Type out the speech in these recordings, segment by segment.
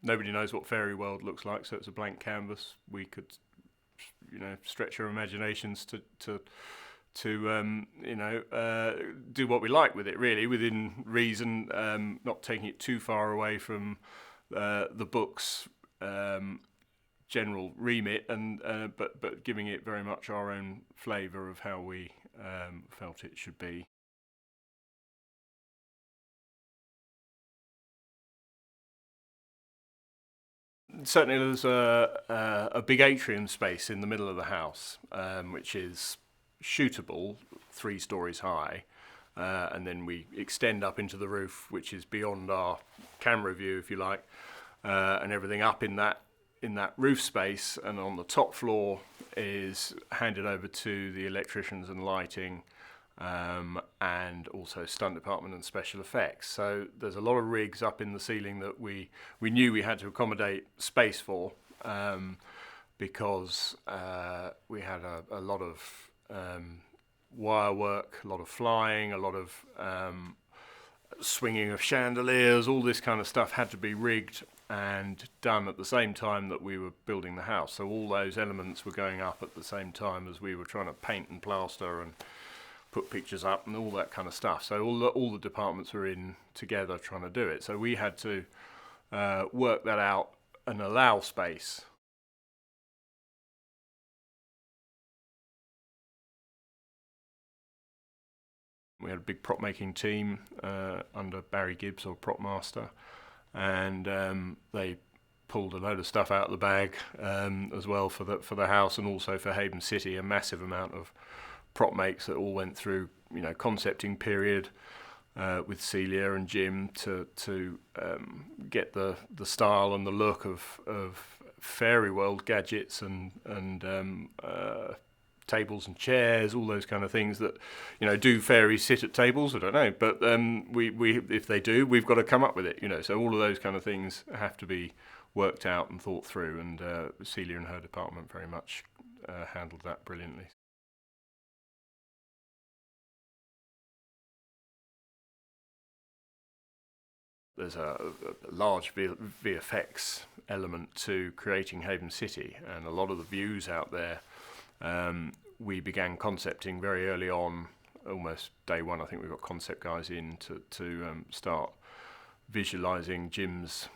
nobody knows what fairy world looks like, so it's a blank canvas. We could, stretch our imaginations to do what we like with it, really, within reason, not taking it too far away from the book's general remit, and but giving it very much our own flavour of how we felt it should be. Certainly, there's a big atrium space in the middle of the house, which is shootable 3 stories high, and then we extend up into the roof, which is beyond our camera view, if you like, and everything up in that roof space. And on the top floor is handed over to the electricians and lighting, and also stunt department and special effects. So there's a lot of rigs up in the ceiling that we knew we had to accommodate space for, because we had a lot of wire work, a lot of flying, a lot of swinging of chandeliers. All this kind of stuff had to be rigged and done at the same time that we were building the house. So all those elements were going up at the same time as we were trying to paint and plaster and put pictures up and all that kind of stuff. So all the departments were in together trying to do it. So we had to work that out and allow space. We had a big prop making team under Barry Gibbs, or prop master, and they pulled a load of stuff out of the bag as well for the house, and also for Haven City, a massive amount of prop makes that all went through concepting period with Celia and Jim to get the style and the look of fairy world gadgets and tables and chairs, all those kind of things that, do fairies sit at tables? I don't know, but we if they do, we've got to come up with it, So all of those kind of things have to be worked out and thought through, and Celia and her department very much handled that brilliantly. There's a large VFX element to creating Haven City, and a lot of the views out there, we began concepting very early on, almost day one. I think we got concept guys in to start visualising Jim's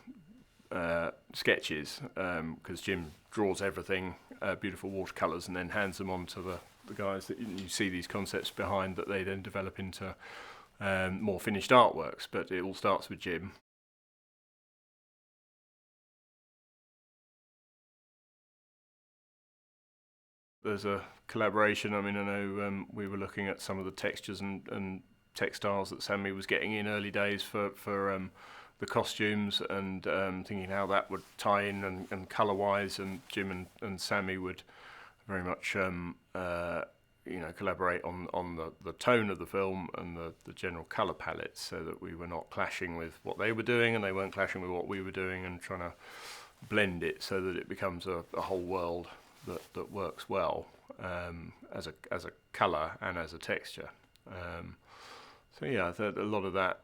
sketches, because Jim draws everything, beautiful watercolours, and then hands them on to the guys that you see these concepts behind, that they then develop into more finished artworks. But it all starts with Jim. There's a collaboration. I mean, I know we were looking at some of the textures and textiles that Sammy was getting in early days for the costumes, and thinking how that would tie in and colour-wise, and Jim and Sammy would very much collaborate on the tone of the film and the general colour palette, so that we were not clashing with what they were doing and they weren't clashing with what we were doing, and trying to blend it so that it becomes a whole world that works well, as a colour and as a texture. So yeah, a lot of that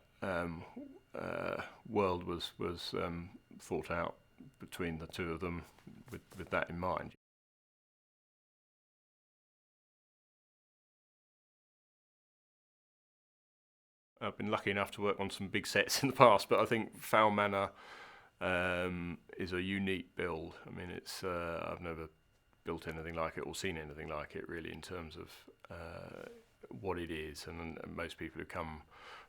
world was thought out between the two of them with that in mind. I've been lucky enough to work on some big sets in the past, but I think Fowl Manor is a unique build. I mean, it's I've never built anything like it or seen anything like it, really, in terms of what it is, and most people who come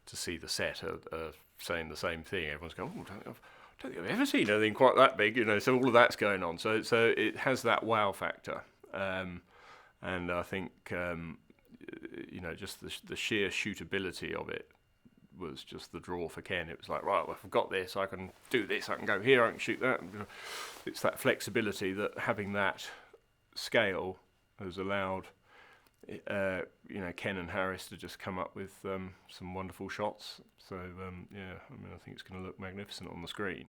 to see the set are saying the same thing. Everyone's going, "Oh, I don't think I've ever seen anything quite that big," So all of that's going on. So it has that wow factor, and I think just the sheer shootability of it was just the draw for Ken. It was like, right, well, if I've got this, I can do this, I can go here, I can shoot that. It's that flexibility that having that scale has allowed Ken and Harris to just come up with some wonderful shots. So I think it's going to look magnificent on the screen.